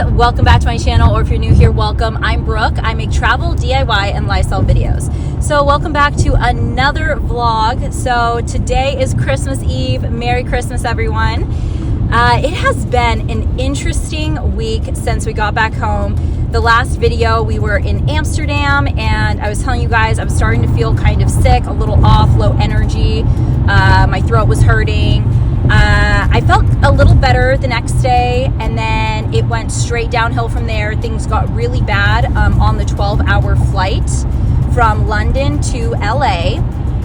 welcome back to my channel, or if you're new here, welcome. I'm Brooke. I make travel, DIY, and lifestyle videos. So welcome back to another vlog. So today is Christmas Eve. Merry Christmas, everyone. It has been an interesting week since we got back home. The last video we were in Amsterdam, and I was telling you guys I was starting to feel kind of sick, a little off, low energy. My throat was hurting. I felt a little better the next day, and then it went straight downhill from there. Things got really bad on the 12-hour flight from London to LA,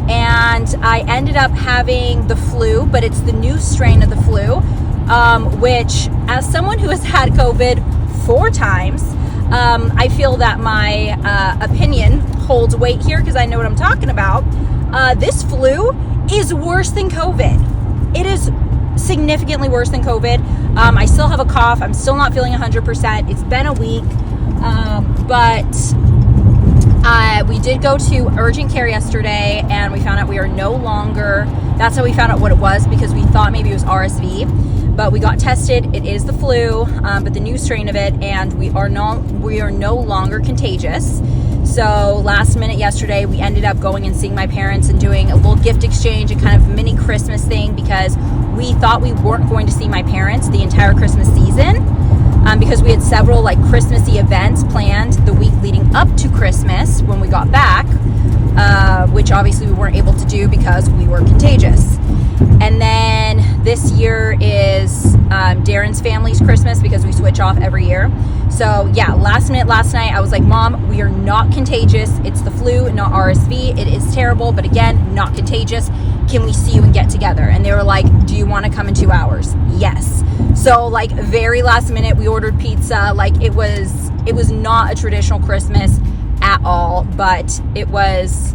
and I ended up having the flu, but it's the new strain of the flu, which, as someone who has had COVID 4 times, I feel that my opinion holds weight here because I know what I'm talking about. This flu is worse than COVID. It is significantly worse than COVID. I still have a cough. I'm still not feeling 100%. It's been a week, but we did go to urgent care yesterday, and we found out we are no longer, that's how we found out what it was, because we thought maybe it was RSV, but we got tested. It is the flu, but the new strain of it, and we are no longer contagious. So last minute yesterday, we ended up going and seeing my parents and doing a little gift exchange and kind of mini Christmas thing, because we thought we weren't going to see my parents the entire Christmas season, because we had several like Christmassy events planned the week leading up to Christmas when we got back, which obviously we weren't able to do because we were contagious. And then this year is Darren's family's Christmas, because we switch off every year. So yeah, last minute last night, I was like, Mom, we are not contagious. It's the flu, not RSV. It is terrible, but again, not contagious. Can we see you and get together? And they were like, do you want to come in 2 hours? Yes. So like very last minute, we ordered pizza. Like it was not a traditional Christmas at all, but it was,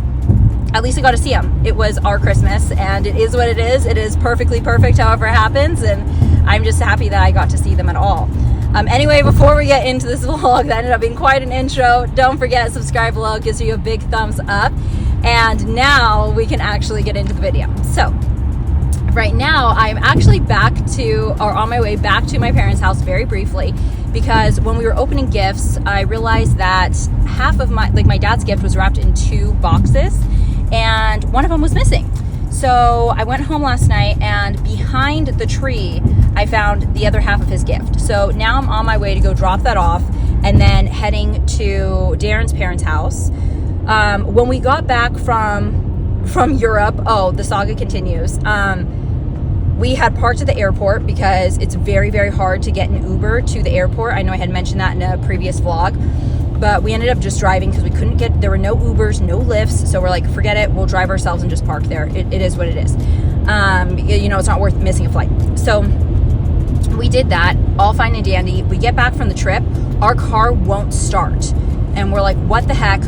at least I got to see them. It was our Christmas, and it is what it is. It is perfectly perfect however it happens, and I'm just happy that I got to see them at all. Anyway, before we get into this vlog, that ended up being quite an intro. Don't forget, subscribe below. It gives you a big thumbs up. And now we can actually get into the video. So right now I'm actually on my way back to my parents' house very briefly, because when we were opening gifts, I realized that half of my dad's gift was wrapped in 2 boxes, and one of them was missing. So I went home last night, and behind the tree, I found the other half of his gift. So now I'm on my way to go drop that off, and then heading to Darren's parents' house. When we got back from Europe, the saga continues. We had parked at the airport because it's very, very hard to get an Uber to the airport. I know I had mentioned that in a previous vlog, but we ended up just driving because there were no Ubers, no Lyfts. So we're like, forget it. We'll drive ourselves and just park there. It is what it is. It's not worth missing a flight. So we did that, all fine and dandy. We get back from the trip, our car won't start. And we're like, what the heck?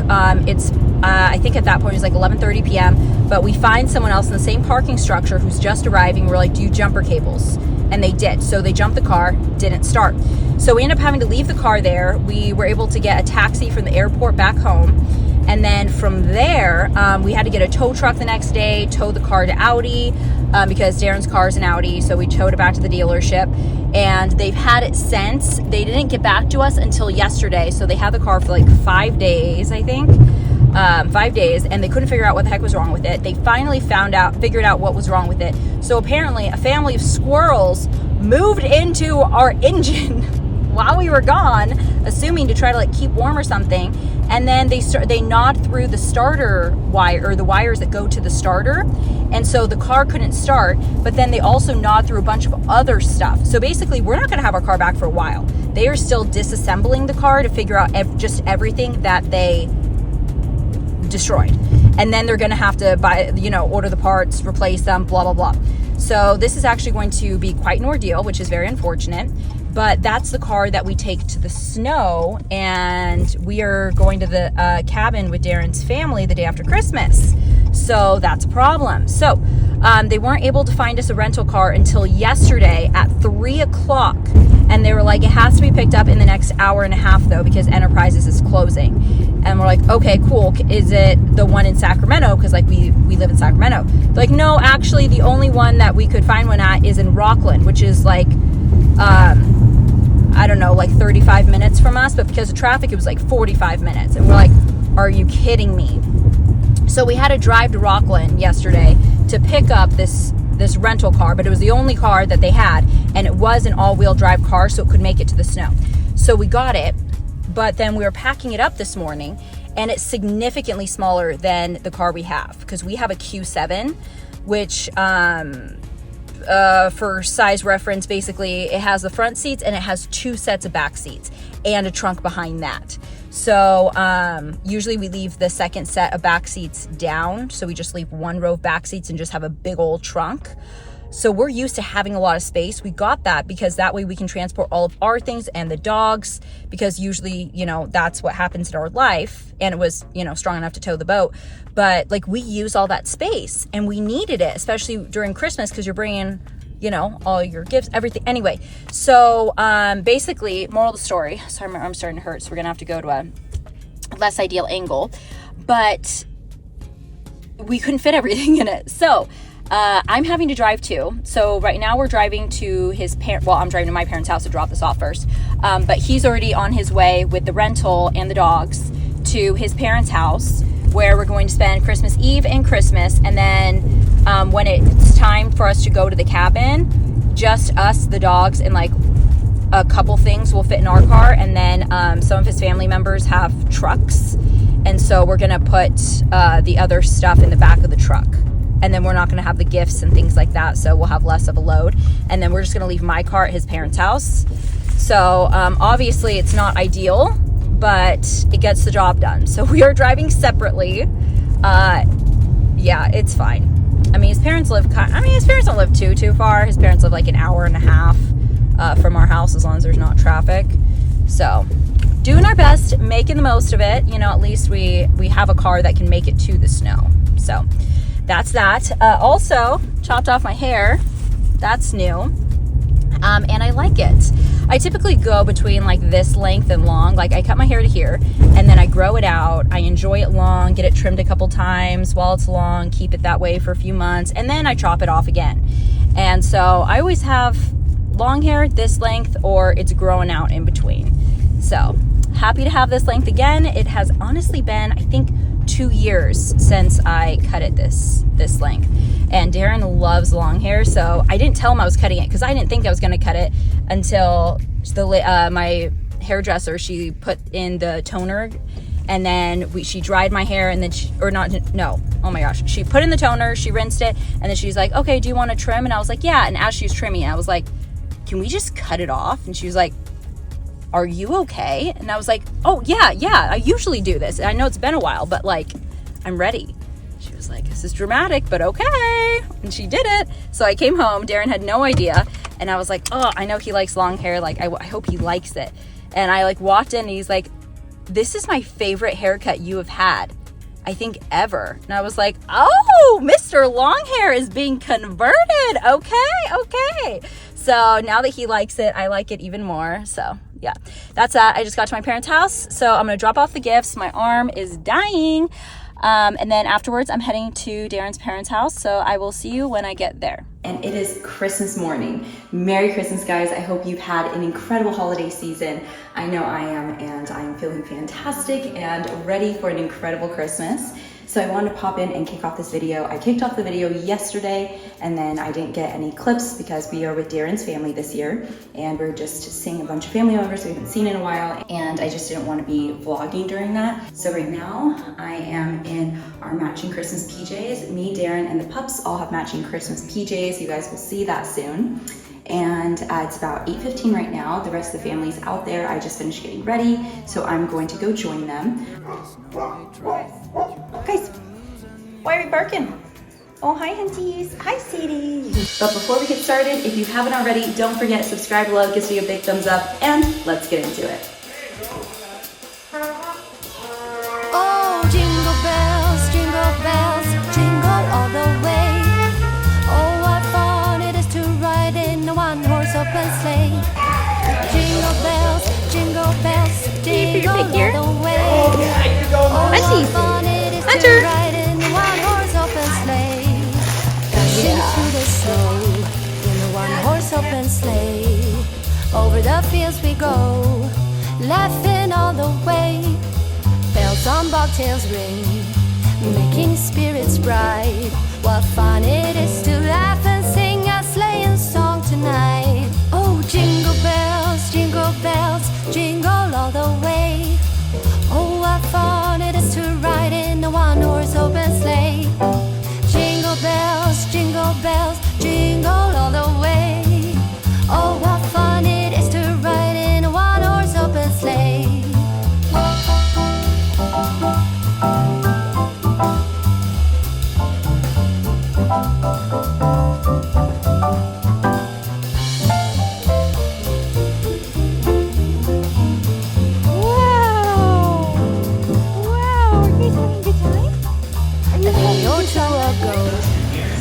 I think at that point it was like 11:30 p.m. But we find someone else in the same parking structure who's just arriving. We're like, do you jumper cables? And they did. So they jumped the car, didn't start. So we ended up having to leave the car there. We were able to get a taxi from the airport back home. And then from there, we had to get a tow truck the next day, tow the car to Audi, because Darren's car is an Audi. So we towed it back to the dealership, and they've had it since. They didn't get back to us until yesterday. So they had the car for like 5 days, I think. 5 days, and they couldn't figure out what the heck was wrong with it. They finally figured out what was wrong with it. So apparently a family of squirrels moved into our engine while we were gone, assuming to try to like keep warm or something. And then they gnawed through the starter wire, or the wires that go to the starter, and so the car couldn't start. But then they also gnawed through a bunch of other stuff. So basically, we're not going to have our car back for a while. They are still disassembling the car to figure out just everything that they destroyed, and then they're going to have to buy, order the parts, replace them, blah blah blah. So this is actually going to be quite an ordeal, which is very unfortunate. But that's the car that we take to the snow, and we are going to the cabin with Darren's family the day after Christmas. So that's a problem. So they weren't able to find us a rental car until yesterday at 3 o'clock. And they were like, it has to be picked up in the next hour and a half, though, because Enterprises is closing. And we're like, okay, cool. Is it the one in Sacramento? Because like we live in Sacramento. They're like, no, actually, the only one that we could find one at is in Rockland, which is like I don't know, like 35 minutes from us, but because of traffic, it was like 45 minutes. And we're like, are you kidding me? So we had to drive to Rockland yesterday to pick up this rental car, but it was the only car that they had, and it was an all-wheel drive car, so it could make it to the snow. So we got it, but then we were packing it up this morning, and it's significantly smaller than the car we have, because we have a Q7, which for size reference, basically it has the front seats and it has 2 sets of back seats and a trunk behind that. So usually we leave the second set of back seats down, so we just leave 1 row of back seats and just have a big old trunk. So we're used to having a lot of space. We got that because that way we can transport all of our things and the dogs, because usually, you know, that's what happens in our life, and it was, you know, strong enough to tow the boat. But like, we use all that space and we needed it, especially during Christmas, because you're bringing, you know, all your gifts, everything. Anyway, so basically, moral of the story, sorry, my arm's starting to hurt, so we're gonna have to go to a less ideal angle, but we couldn't fit everything in it. So I'm having to drive too. So right now we're driving to his parent. Well, I'm driving to my parents' house to drop this off first. But he's already on his way with the rental and the dogs to his parents' house, where we're going to spend Christmas Eve and Christmas. And then when it's time for us to go to the cabin, just us, the dogs, and like a couple things will fit in our car. And then some of his family members have trucks. And so we're going to put the other stuff in the back of the truck. And then we're not going to have the gifts and things like that, so we'll have less of a load. And then we're just going to leave my car at his parents' house. So obviously it's not ideal, but it gets the job done. So we are driving separately. Yeah, it's fine. I mean, his parents don't live too far. His parents live like an hour and a half from our house, as long as there's not traffic. So doing our best, making the most of it. You know, at least we have a car that can make it to the snow. So that's that. Also, chopped off my hair. That's new. And I like it. I typically go between like this length and long. Like, I cut my hair to here and then I grow it out. I enjoy it long, get it trimmed a couple times while it's long, keep it that way for a few months, and then I chop it off again. And so I always have long hair this length, or it's growing out in between. So happy to have this length again. It has honestly been, I think, 2 years since I cut it this length, and Darren loves long hair, so I didn't tell him I was cutting it because I didn't think I was going to cut it until my hairdresser, she put in the toner, and then she dried my hair, and then she put in the toner, she rinsed it, and then she's like, okay, do you want to trim? And I was like, yeah. And as she was trimming, I was like, can we just cut it off? And she was like, are you okay? And I was like, oh yeah, I usually do this. I know it's been a while, but like, I'm ready. She was like, this is dramatic, but okay. And she did it. So I came home, Darren had no idea. And I was like, oh, I know he likes long hair. Like, I hope he likes it. And I like walked in and he's like, this is my favorite haircut you have had, I think, ever. And I was like, oh, Mr. Long Hair is being converted. Okay. So now that he likes it, I like it even more. So yeah, that's that. I just got to my parents' house, so I'm gonna drop off the gifts. My arm is dying. And then afterwards, I'm heading to Darren's parents' house, so I will see you when I get there. And it is Christmas morning. Merry Christmas, guys. I hope you've had an incredible holiday season. I know I am, and I'm feeling fantastic and ready for an incredible Christmas. So I wanted to pop in and kick off this video. I kicked off the video yesterday, and then I didn't get any clips because we are with Darren's family this year, and we're just seeing a bunch of family members we haven't seen in a while, and I just didn't want to be vlogging during that. So right now, I am in our matching Christmas PJs. Me, Darren, and the pups all have matching Christmas PJs. You guys will see that soon. And it's about 8:15 right now. The rest of the family's out there. I just finished getting ready, so I'm going to go join them. Guys, why are we barking? Oh, hi, hunties. Hi, Sadie. But before we get started, if you haven't already, don't forget to subscribe below, gives me a big thumbs up, and let's get into it. Oh, jingle bells, jingle all the way. Oh, what fun it is to ride in a one-horse open sleigh. Jingle bells, jingle all the way. Oh, what fun it is to ride in a one-horse open sleigh. Dashing through the snow in a one-horse open sleigh. Over O'er the fields we go, laughing all the way. Bells on bobtails ring, making spirits bright. What fun it is to laugh and sing a sleighing song tonight. Oh, jingle bells, jingle all the way. Oh, what fun it is to ride in a one-horse open sleigh. Jingle bells, jingle all the way. Oh, what fun it is to ride in a one-horse open sleigh.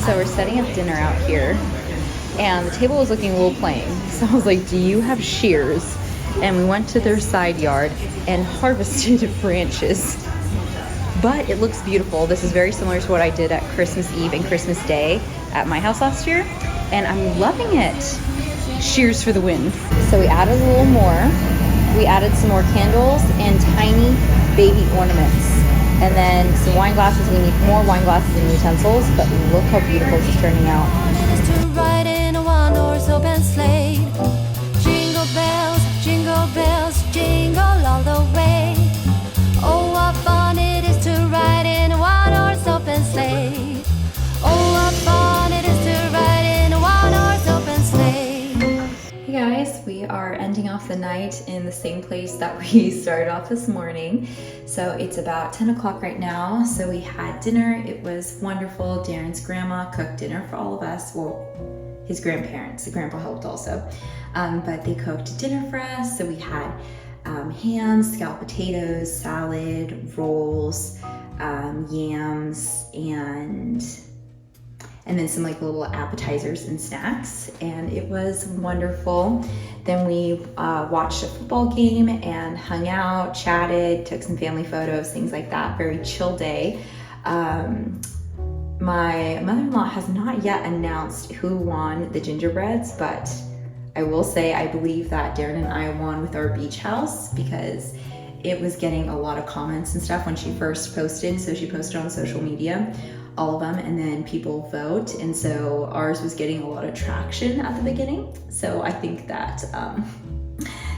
So we're setting up dinner out here, and the table was looking a little plain. So I was like, do you have shears? And we went to their side yard and harvested branches. But it looks beautiful. This is very similar to what I did at Christmas Eve and Christmas Day at my house last year, and I'm loving it. Shears for the win. So we added a little more. We added some more candles and tiny baby ornaments. And then some wine glasses. We need more wine glasses and utensils, but look how beautiful this is turning out. To ride in a one-horse open sleigh. Jingle bells, jingle all the way. Oh, what fun it is to ride in a one-horse open sleigh. Oh, what fun it is to ride in a one-horse open sleigh. Hey guys, we are ending off the night in the same place that we started off this morning. So it's about 10 o'clock right now. So we had dinner. It was wonderful. Darren's grandma cooked dinner for all of us. Well, his grandparents. The grandpa helped also. But they cooked dinner for us. So we had ham, scalloped potatoes, salad, rolls, yams, and then some like little appetizers and snacks, and it was wonderful. Then we watched a football game and hung out, chatted, took some family photos, things like that. Very chill day. My mother-in-law has not yet announced who won the gingerbreads, but I will say I believe that Darren and I won with our beach house because it was getting a lot of comments and stuff when she first posted. So she posted on social media, all of them, and then people vote, and so ours was getting a lot of traction at the beginning. So I think that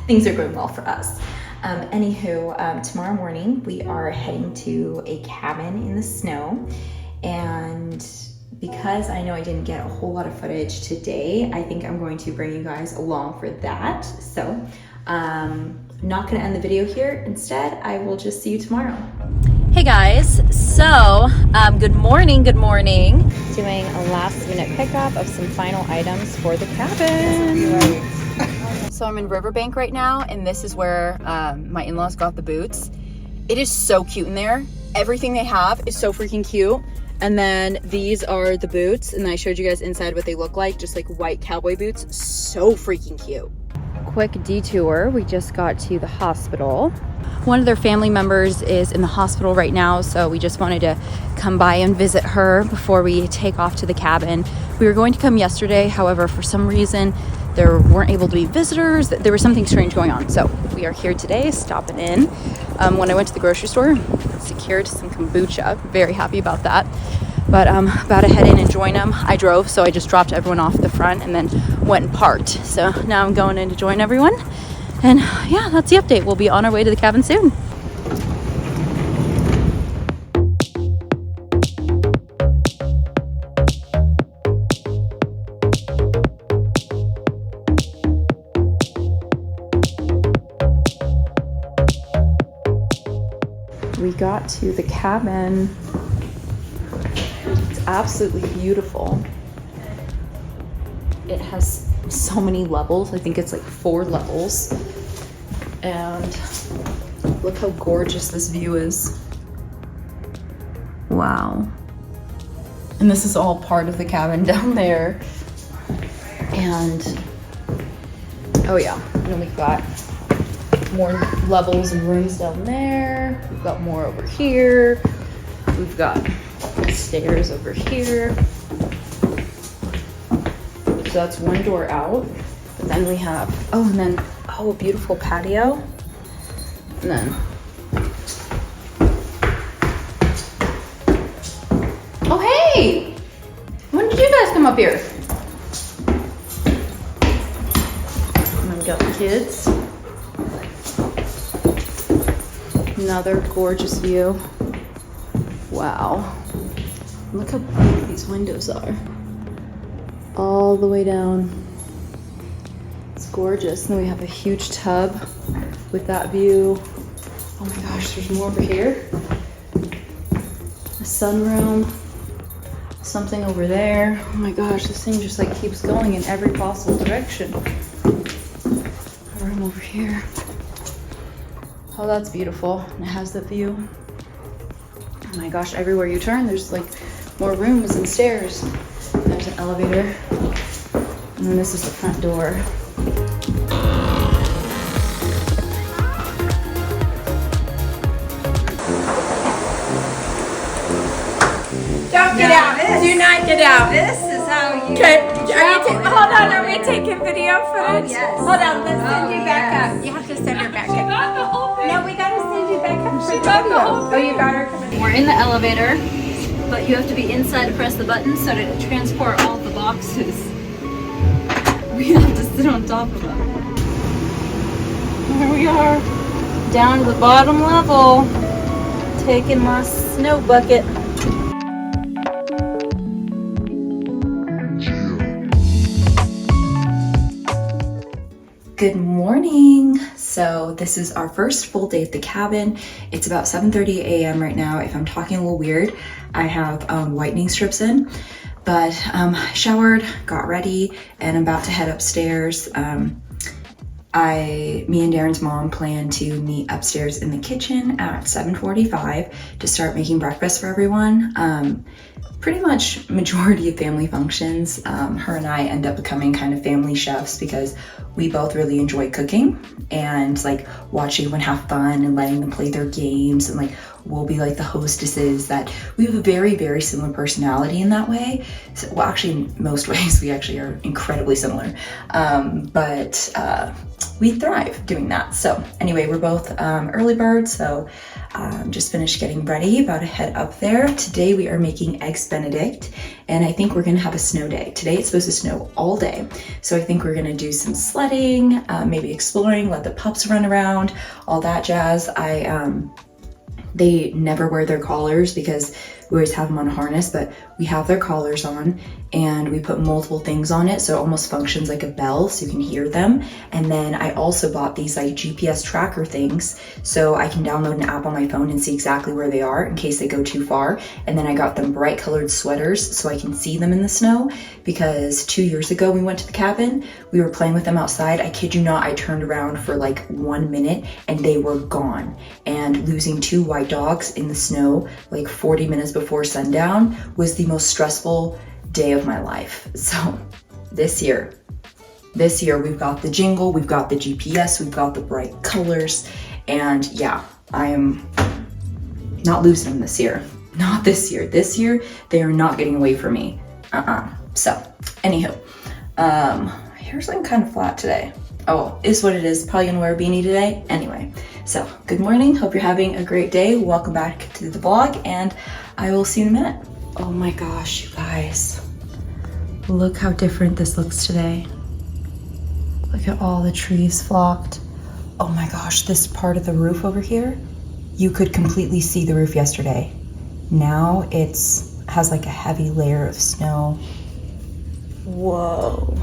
things are going well for us. Anywho, tomorrow morning we are heading to a cabin in the snow, and because I know I didn't get a whole lot of footage today, I think I'm going to bring you guys along for that. So not gonna end the video here. Instead, I will just see you tomorrow. Hey guys, so good morning. Doing a last minute pickup of some final items for the cabin. So I'm in Riverbank right now, and this is where my in-laws got the boots. It is so cute in there. Everything they have is so freaking cute. And then these are the boots, and I showed you guys inside what they look like, just like white cowboy boots. So freaking cute. Quick detour, we just got to the hospital. One of their family members is in the hospital right now, so we just wanted to come by and visit her before we take off to the cabin. We were going to come yesterday, however, for some reason there weren't able to be visitors. There was something strange going on, so we are here today, stopping in. When I went to the grocery store, secured some kombucha. Very happy about that. But I'm about to head in and join them. I drove, so I just dropped everyone off the front and then went and parked. So now I'm going in to join everyone. And yeah, that's the update. We'll be on our way to the cabin soon. We got to the cabin. It's absolutely beautiful. It has so many levels. I think it's like 4 levels. And look how gorgeous this view is. Wow. And this is all part of the cabin down there. And oh yeah, and then we've got more levels and rooms down there. We've got more over here. We've got stairs over here. So that's one door out. Then we have, a beautiful patio. And then, oh hey! When did you guys come up here? And then we got the kids. Another gorgeous view. Wow. Look how big these windows are. All the way down. It's gorgeous. And then we have a huge tub with that view. Oh my gosh, there's more over here. A sunroom. Something over there. Oh my gosh, this thing just like keeps going in every possible direction. A room over here. Oh, that's beautiful. And it has the view. Oh my gosh, everywhere you turn, there's like more rooms and stairs. There's an elevator. And then this is the front door. Don't get out. Do not get out. This is how you. Okay. Hold on. Are we taking video footage? Yes. Hold on. Let's send you back yes. up. You have to send her back up. got the whole thing. No, we gotta send you back up for She the got the video. whole Oh, you got her coming. We're in the elevator, but you have to be inside to press the button so to transport all the boxes. We have to sit on top of them. Here we are, down to the bottom level, taking my snow bucket. Good morning. So this is our first full day at the cabin. It's about 7:30 a.m. right now. If I'm talking a little weird, I have whitening strips in, but showered, got ready, and I'm about to head upstairs. Me and Darren's mom plan to meet upstairs in the kitchen at 7:45 to start making breakfast for everyone. Pretty much majority of family functions, her and I end up becoming kind of family chefs because we both really enjoy cooking and like watching everyone have fun and letting them play their games, and like we'll be like the hostesses. That we have a very, very similar personality in that way. So, well, actually in most ways we actually are incredibly similar, but we thrive doing that. So anyway, we're both early birds, so just finished getting ready, about to head up there. Today we are making eggs Benedict, and I think we're gonna have a snow day. Today it's supposed to snow all day, so I think we're gonna do some sledding, maybe exploring, let the pups run around, all that jazz. They never wear their collars because we always have them on a harness, but we have their collars on and we put multiple things on it, so it almost functions like a bell so you can hear them. And then I also bought these like GPS tracker things so I can download an app on my phone and see exactly where they are in case they go too far. And then I got them bright colored sweaters so I can see them in the snow, because 2 years ago we went to the cabin, we were playing with them outside. I kid you not, I turned around for like 1 minute and they were gone. And losing 2 white dogs in the snow like 40 minutes before sundown was the most stressful day of my life. So this year we've got the jingle, we've got the GPS, we've got the bright colors, and yeah, I am not losing them this year. Not this year. This year they are not getting away from me. So anywho, hair's looking kind of flat today. Oh, is what it is. Probably gonna wear a beanie today. Anyway, so good morning. Hope you're having a great day. Welcome back to the vlog, and I will see you in a minute. Oh my gosh, you guys. Look how different this looks today. Look at all the trees flocked. Oh my gosh, this part of the roof over here, you could completely see the roof yesterday. Now has like a heavy layer of snow. Whoa.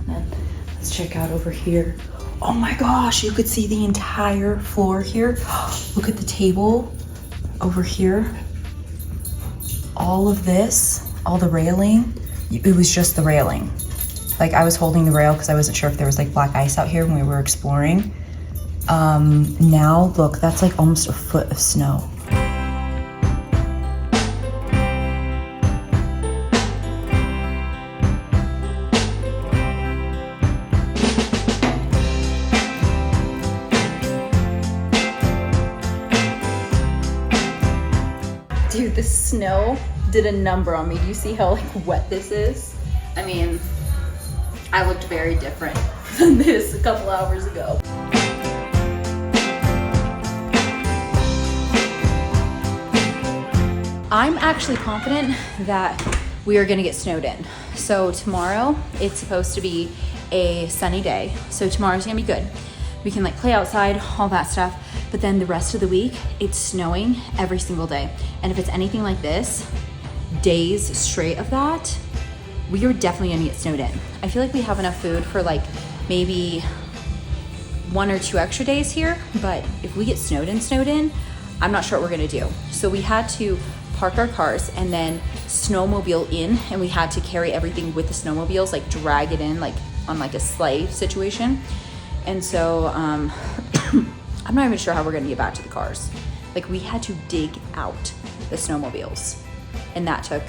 And then let's check out over here. Oh my gosh, you could see the entire floor here. Look at the table over here. All of this, all the railing, it was just the railing. Like I was holding the rail because I wasn't sure if there was like black ice out here when we were exploring. Now look, that's like almost a foot of snow. Dude, the snow did a number on me. Do you see how like wet this is? I mean, I looked very different than this a couple hours ago. I'm actually confident that we are gonna get snowed in. So tomorrow, it's supposed to be a sunny day. So tomorrow's gonna be good. We can like play outside, all that stuff. But then the rest of the week, it's snowing every single day. And if it's anything like this, days straight of that, we are definitely gonna get snowed in. I feel like we have enough food for like maybe 1 or 2 extra days here, but if we get snowed in, I'm not sure what we're gonna do. So we had to park our cars and then snowmobile in, and we had to carry everything with the snowmobiles, like drag it in like on like a sleigh situation. And so I'm not even sure how we're gonna get back to the cars. Like we had to dig out the snowmobiles, and that took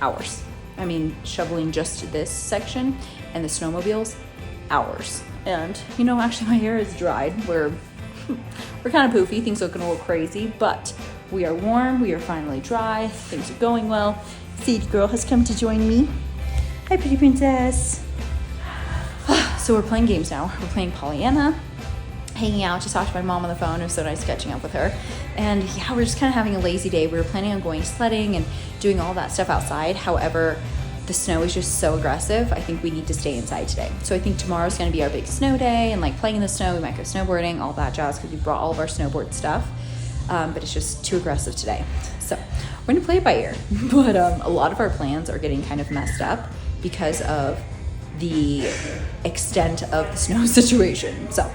hours. I mean, shoveling just this section and the snowmobiles, hours. And you know, actually my hair is dried. We're kind of poofy, things looking a little crazy, but we are warm, we are finally dry, things are going well. Sadie girl has come to join me. Hi, pretty princess. So we're playing games now. We're playing Pollyanna, hanging out, just talked to my mom on the phone. It was so nice catching up with her. And yeah, we're just kind of having a lazy day. We were planning on going sledding and doing all that stuff outside. However, the snow is just so aggressive. I think we need to stay inside today. So I think tomorrow's gonna be our big snow day and like playing in the snow. We might go snowboarding, all that jazz, because we brought all of our snowboard stuff. But it's just too aggressive today. So we're gonna play it by ear. But a lot of our plans are getting kind of messed up because of the extent of the snow situation. So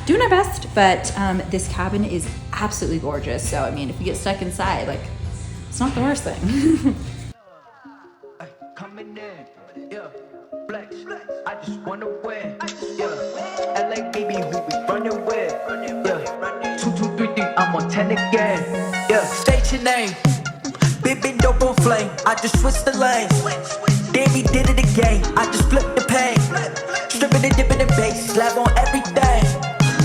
doing our best, but this cabin is absolutely gorgeous. So I mean, if we get stuck inside, like it's not the worst thing. Coming in, yeah, flex. I just wanna win, yeah. LA baby, who we running with, yeah. 2, 2, 3, 3, I'm on 10 again, yeah. State your name, big dope on flame. I just switched the lanes. Damn, he did it again. I just flipped the pain, stripping and dipping the bass, slab on everything.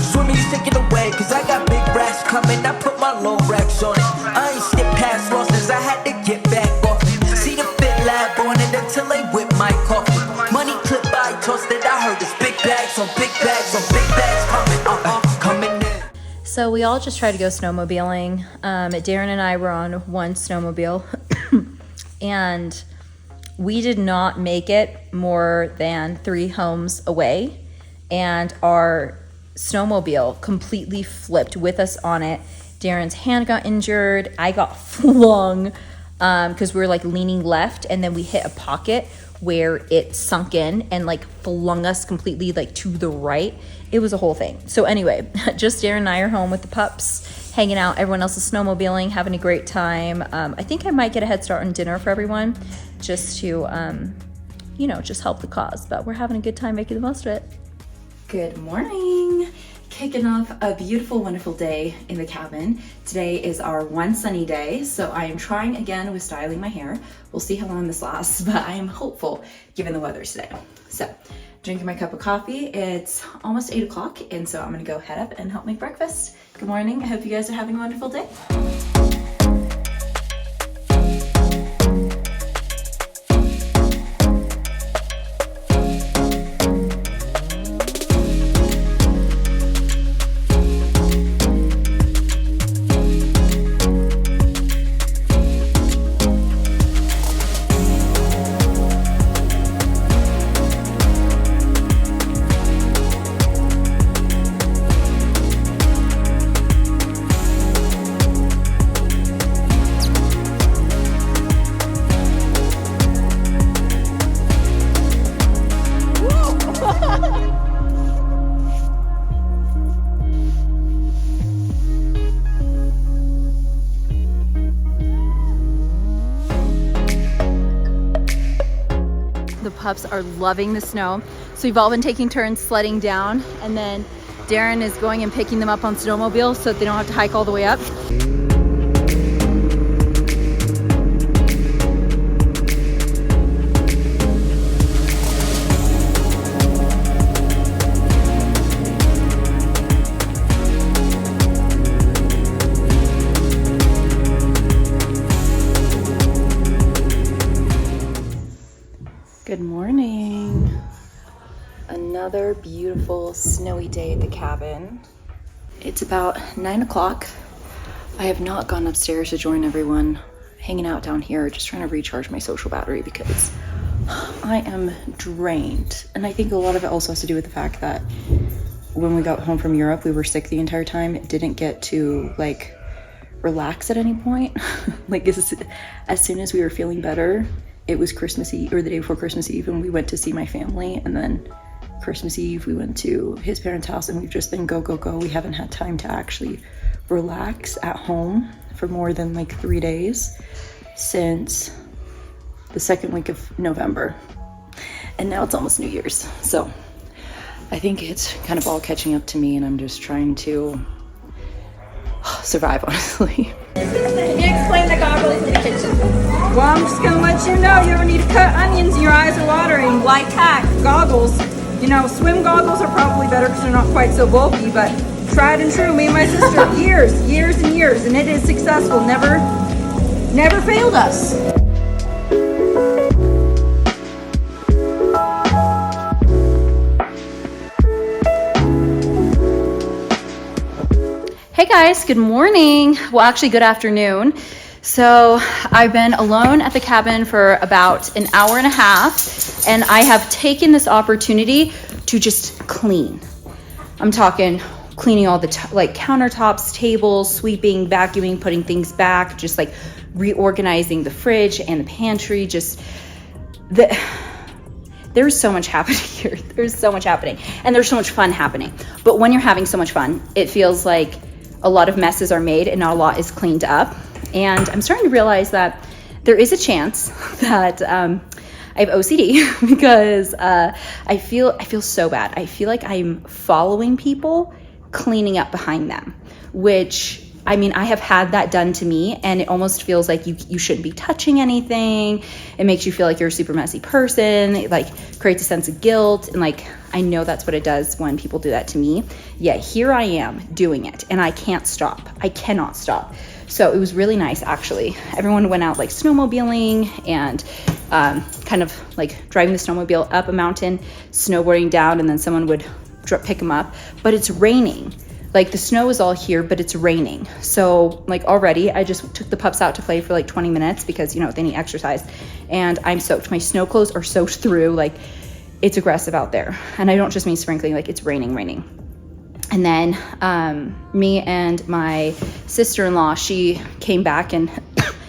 Swimming, you take it away, cause I got big racks coming. I put my low racks on it. I ain't skip past losses, I had to get back off it. See the fit lab on it until they whip my coffee. Money clip I tossed it, I heard it's big bags on big bags on big bags coming in. So we all just tried to go snowmobiling. Darren and I were on one snowmobile and we did not make it more than 3 homes away, and our snowmobile completely flipped with us on it. Darren's hand got injured. I got flung because we were like leaning left, and then we hit a pocket where it sunk in and like flung us completely like to the right. It was a whole thing. So anyway, just Darren and I are home with the pups, hanging out. Everyone else is snowmobiling, having a great time. I think I might get a head start on dinner for everyone just to, you know, just help the cause. But we're having a good time making the most of it. Good morning. Kicking off a beautiful, wonderful day in the cabin. Today is our one sunny day, so I am trying again with styling my hair. We'll see how long this lasts, but I am hopeful given the weather today. So, drinking my cup of coffee. It's almost 8 o'clock, and so I'm gonna go head up and help make breakfast. Good morning. I hope you guys are having a wonderful day. The pups are loving the snow. So we've all been taking turns sledding down, and then Darren is going and picking them up on snowmobiles so that they don't have to hike all the way up. Good morning. morning. Another beautiful snowy day at the cabin. It's about 9 o'clock. I have not gone upstairs to join everyone hanging out down here, just trying to recharge my social battery because I am drained. And I think a lot of it also has to do with the fact that when we got home from Europe, we were sick the entire time. Didn't get to like relax at any point. Like as soon as we were feeling better, it was Christmas Eve or the day before Christmas Eve, and we went to see my family. And then Christmas Eve, we went to his parents' house, and we've just been go, go, go. We haven't had time to actually relax at home for more than like 3 days since the second week of November. And now it's almost New Year's. So I think it's kind of all catching up to me, and I'm just trying to survive, honestly. Can you explain the goggles in the kitchen? Well, I'm just gonna let you know, you ever need to cut onions and your eyes are watering, light tack, goggles. You know, swim goggles are probably better because they're not quite so bulky, but tried and true, me and my sister, years and years, and it is successful, never failed us. Hey guys, good morning. Well, actually good afternoon. So I've been alone at the cabin for about an hour and a half, and I have taken this opportunity to just clean. I'm talking cleaning all the like countertops, tables, sweeping, vacuuming, putting things back, just like reorganizing the fridge and the pantry. There's so much happening here. There's so much happening, and there's so much fun happening. But when you're having so much fun, it feels like a lot of messes are made and not a lot is cleaned up. And I'm starting to realize that there is a chance that I have OCD because I feel so bad. I feel like I'm following people, cleaning up behind them, which, I mean, I have had that done to me, and it almost feels like you shouldn't be touching anything. It makes you feel like you're a super messy person. It like creates a sense of guilt, and like I know that's what it does when people do that to me. Yet here I am doing it, and I can't stop. I cannot stop. So it was really nice, actually. Everyone went out like snowmobiling and kind of like driving the snowmobile up a mountain, snowboarding down, and then someone would pick them up. But it's raining. Like the snow is all here, but it's raining. So like already I just took the pups out to play for like 20 minutes because, you know, they need exercise, and I'm soaked. My snow clothes are soaked through. Like it's aggressive out there. And I don't just mean sprinkling, like it's raining. And then me and my sister-in-law, she came back and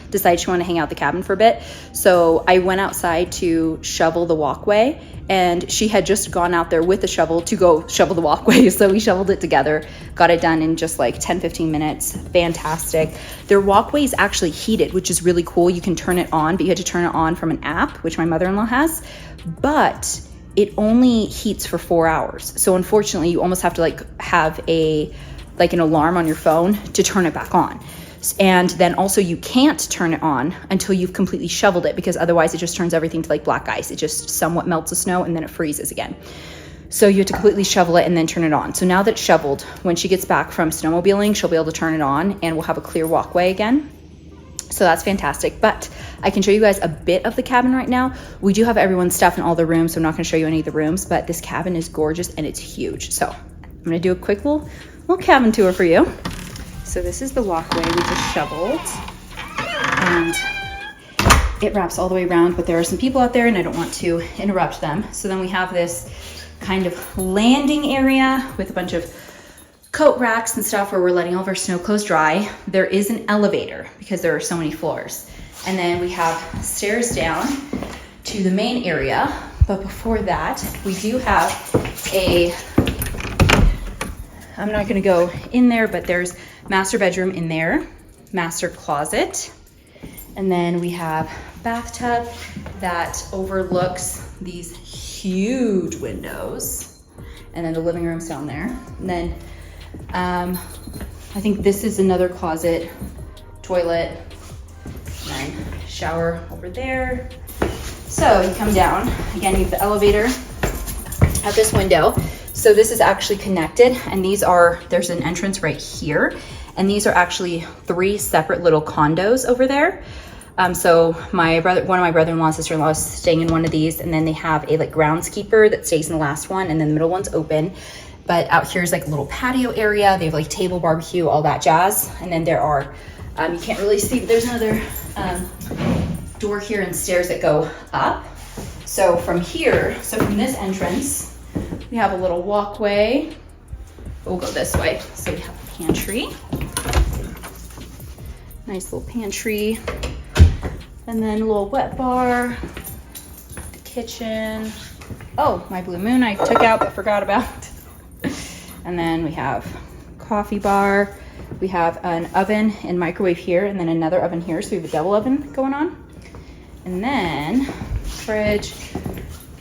decided she wanted to hang out at the cabin for a bit. So I went outside to shovel the walkway, and she had just gone out there with the shovel to go shovel the walkway. So we shoveled it together, got it done in just like 10-15 minutes. Fantastic. Their walkway is actually heated, which is really cool. You can turn it on, but you had to turn it on from an app, which my mother-in-law has. But it only heats for 4 hours. So unfortunately, you almost have to like have an alarm on your phone to turn it back on. And then also you can't turn it on until you've completely shoveled it, because otherwise it just turns everything to like black ice. It just somewhat melts the snow and then it freezes again. So you have to completely shovel it and then turn it on. So now that it's shoveled, when she gets back from snowmobiling, she'll be able to turn it on and we'll have a clear walkway again. So that's fantastic. But I can show you guys a bit of the cabin right now. We do have everyone's stuff in all the rooms, so I'm not going to show you any of the rooms, but this cabin is gorgeous and it's huge. So I'm going to do a quick little cabin tour for you. So this is the walkway we just shoveled, and it wraps all the way around, but there are some people out there and I don't want to interrupt them. So then we have this kind of landing area with a bunch of coat racks and stuff where we're letting all of our snow clothes dry. There is an elevator because there are so many floors. And then we have stairs down to the main area. But before that, we do have I'm not gonna go in there, but there's master bedroom in there, master closet. And then we have bathtub that overlooks these huge windows. And then the living room's down there. And then I think this is another closet, toilet, and then shower over there. So you come down, again, you have the elevator at this window. So this is actually connected, and there's an entrance right here, and these are actually 3 separate little condos over there. So one of my brother-in-law and sister-in-law is staying in one of these, and then they have a like groundskeeper that stays in the last one, and then the middle one's open. But out here is like a little patio area. They have like table, barbecue, all that jazz. And then there are, you can't really see, but there's another door here and stairs that go up. So from this entrance, we have a little walkway. We'll go this way. So we have a pantry. Nice little pantry. And then a little wet bar. The kitchen. Oh, my Blue Moon I took out but forgot about. And then we have coffee bar. We have an oven and microwave here, and then another oven here. So we have a double oven going on. And then fridge,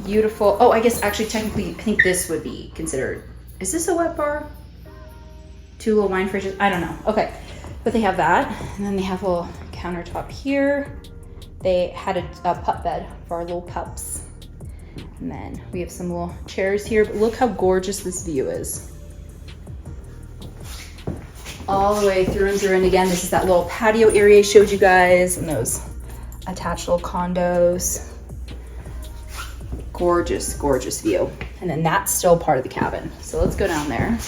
beautiful. Oh, I guess actually technically, I think this would be considered, is this a wet bar? 2 little wine fridges, I don't know. Okay, but they have that. And then they have a little countertop here. They had a pup bed for our little pups. And then we have some little chairs here, but look how gorgeous this view is. All the way through and through. And again, this is that little patio area I showed you guys, and those attached little condos. Gorgeous, gorgeous view. And then that's still part of the cabin. So let's go down there.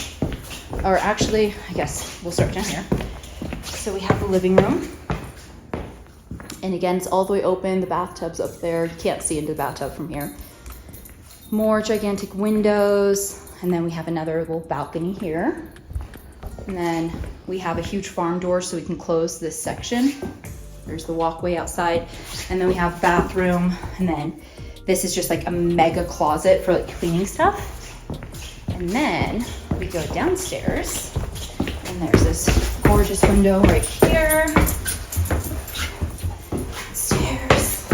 Or actually, I guess we'll start down here. So we have the living room. And again, it's all the way open. The bathtub's up there. You can't see into the bathtub from here. More gigantic windows. And then we have another little balcony here. And then we have a huge farm door so we can close this section. There's the walkway outside. And then we have bathroom. And then this is just like a mega closet for like cleaning stuff. And then we go downstairs and there's this gorgeous window right here. Stairs.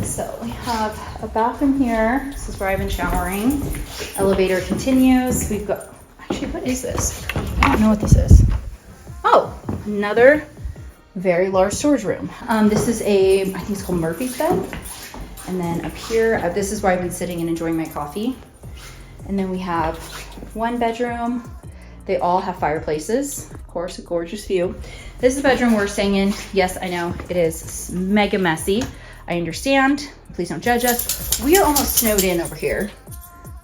So we have a bathroom here. This is where I've been showering. Elevator continues. We've got, actually, what is this? I don't know what this is. Oh, another very large storage room. This is I think it's called Murphy's bed. And then up here, this is where I've been sitting and enjoying my coffee. And then we have one bedroom. They all have fireplaces. Of course, a gorgeous view. This is the bedroom we're staying in. Yes, I know it is mega messy. I understand. Please don't judge us. We are almost snowed in over here.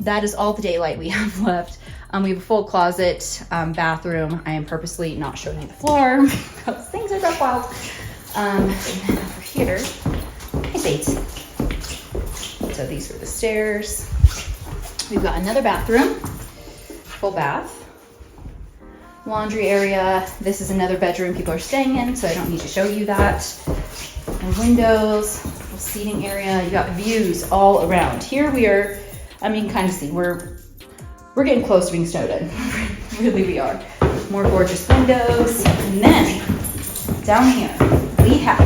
That is all the daylight we have left. We have a full closet, bathroom. I am purposely not showing you the floor because things are that wild. And then over here, hi Bates. So these are the stairs. We've got another bathroom, full bath. Laundry area. This is another bedroom people are staying in, so I don't need to show you that. And windows, little seating area. You got views all around. Here we are, I mean, kind of see, we're getting close to being snowed in. Really we are. More gorgeous windows. And then down here we have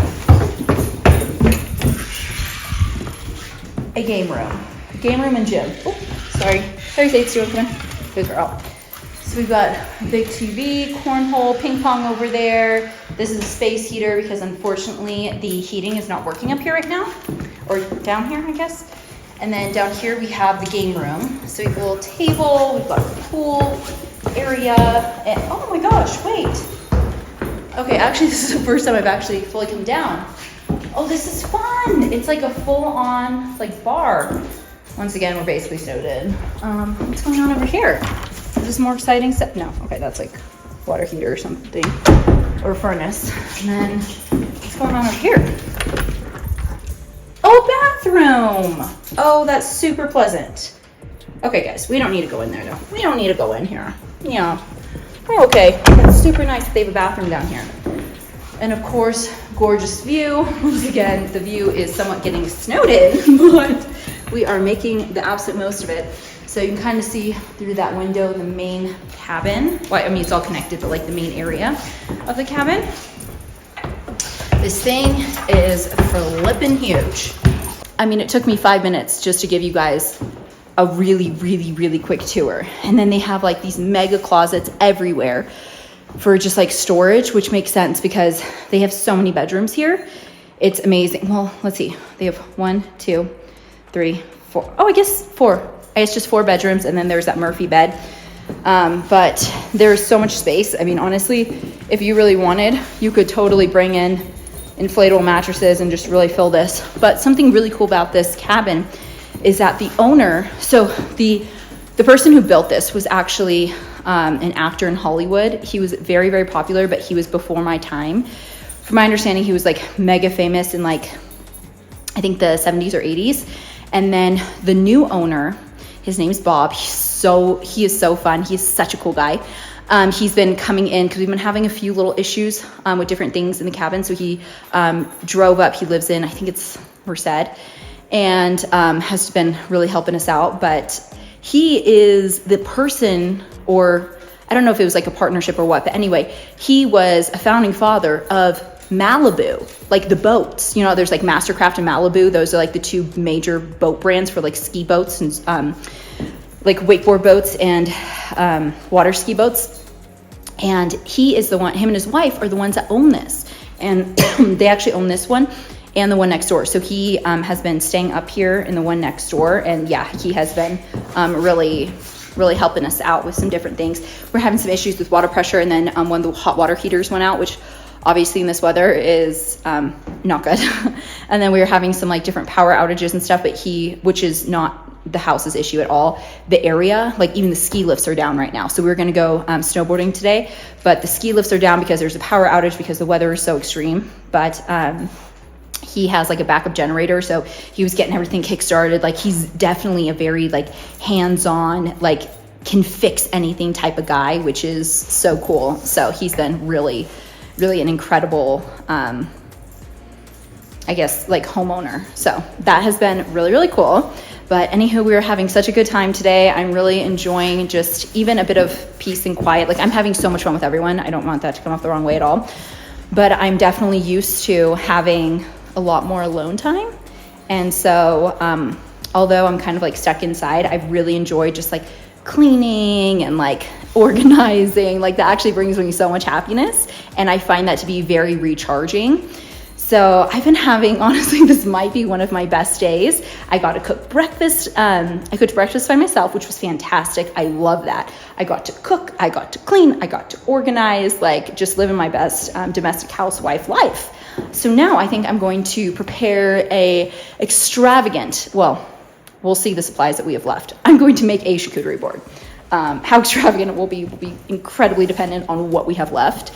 a game room. Game room and gym. Oh, sorry. Sorry, Zates, you want to come in? Good girl. So we've got a big TV, cornhole, ping pong over there. This is a space heater because unfortunately the heating is not working up here right now. Or down here, I guess. And then down here we have the game room. So we have a little table, we've got a pool area, and oh my gosh, wait. Okay, actually this is the first time I've actually fully come down. Oh, this is fun. It's like a full-on like bar. Once again, we're basically snowed in. What's going on over here? Is this more exciting stuff? No, okay, that's like water heater or something, or furnace. And then what's going on over here? Oh, bathroom. Oh, that's super pleasant. Okay, guys, we don't need to go in there though. We don't need to go in here. Yeah, we're okay. It's super nice that they have a bathroom down here. And of course, gorgeous view. Once again, the view is somewhat getting snowed in, but we are making the absolute most of it. So you can kind of see through that window the main cabin. Well, I mean, it's all connected, but like the main area of the cabin. This thing is flippin' huge. I mean, it took me 5 minutes just to give you guys a really, really, really quick tour. And then they have like these mega closets everywhere for just like storage, which makes sense because they have so many bedrooms here. It's amazing. Well, let's see. They have 1, 2, 3, 4. Oh, I guess 4. It's just 4 bedrooms, and then there's that Murphy bed. But there's so much space. I mean, honestly, if you really wanted, you could totally bring in inflatable mattresses and just really fill this. But something really cool about this cabin is that the owner, so the person who built this was actually an actor in Hollywood. He was very, very popular, but he was before my time. From my understanding, he was like mega famous in like, I think the 70s or 80s. And then the new owner, his name's Bob. He is so fun. He's such a cool guy. He's been coming in because we've been having a few little issues with different things in the cabin. So he drove up. He lives in, I think it's Merced, and has been really helping us out. But he is the person, or I don't know if it was like a partnership or what, but anyway, he was a founding father of Malibu, like the boats. You know, there's like Mastercraft and Malibu. Those are like the two major boat brands for like ski boats and like wakeboard boats and water ski boats. And he is the one, him and his wife are the ones that own this. And they actually own this one and the one next door. So he has been staying up here in the one next door. And yeah, he has been really helping us out with some different things. We're having some issues with water pressure. And then one of the hot water heaters went out, which obviously in this weather is not good. And then we were having some like different power outages and stuff, but which is not the house's issue at all. The area, like even the ski lifts are down right now. So we were gonna go snowboarding today, but the ski lifts are down because there's a power outage because the weather is so extreme. But he has like a backup generator, so he was getting everything kick-started. Like he's definitely a very like hands-on, like can fix anything type of guy, which is so cool. So he's been really an incredible I guess like homeowner. So that has been really cool. But anywho, we were having such a good time today. I'm really enjoying just even a bit of peace and quiet. Like I'm having so much fun with everyone. I don't want that to come off the wrong way at all. But I'm definitely used to having a lot more alone time. And so although I'm kind of like stuck inside, I really enjoy just like cleaning and like organizing. Like that actually brings me so much happiness. And I find that to be very recharging. So I've been having, honestly, this might be one of my best days. I got to cook breakfast. I cooked breakfast by myself, which was fantastic. I love that. I got to cook, I got to clean, I got to organize, like just living my best domestic housewife life. So now I think I'm going to prepare a extravagant, well, we'll see the supplies that we have left. I'm going to make a charcuterie board. How extravagant it will be incredibly dependent on what we have left.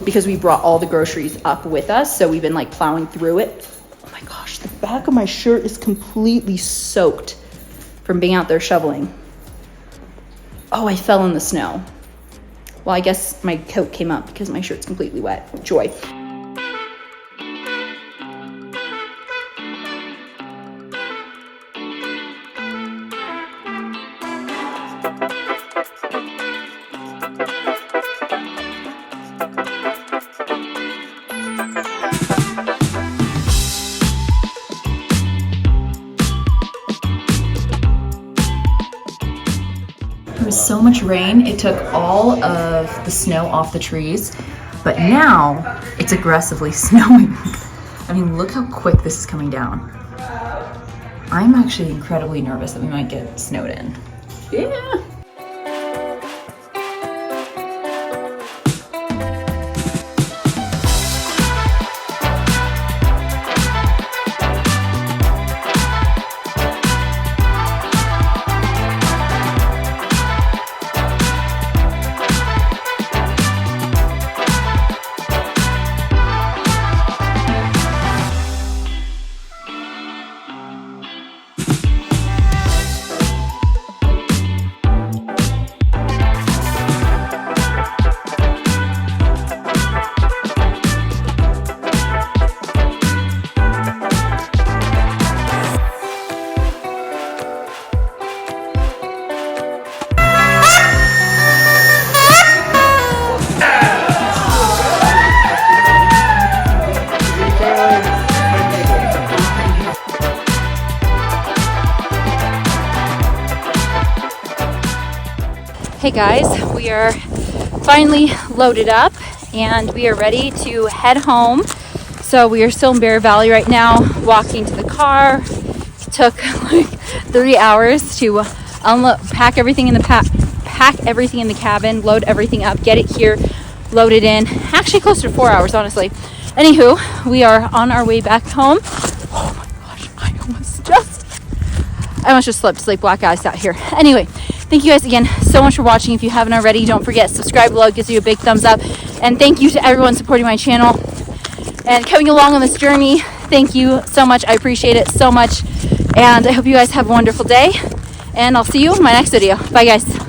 Because we brought all the groceries up with us, so we've been like plowing through it. Oh my gosh, the back of my shirt is completely soaked from being out there shoveling. Oh, I fell in the snow. Well, I guess my coat came up because my shirt's completely wet. Joy. There was so much rain, it took all of the snow off the trees, but now it's aggressively snowing. I mean, look how quick this is coming down. I'm actually incredibly nervous that we might get snowed in. Yeah. Hey guys, we are finally loaded up and we are ready to head home. So we are still in Bear Valley right now, walking to the car. It took like 3 hours to pack everything in the pack everything in the cabin, load everything up, get it here, load it in. Actually closer to 4 hours, honestly. Anywho, we are on our way back home. Oh my gosh, I almost just slipped. It's like black ice out here. Anyway, thank you guys again so much for watching. If you haven't already, don't forget, subscribe below. It gives you a big thumbs up. And thank you to everyone supporting my channel and coming along on this journey. Thank you so much. I appreciate it so much. And I hope you guys have a wonderful day. And I'll see you in my next video. Bye, guys.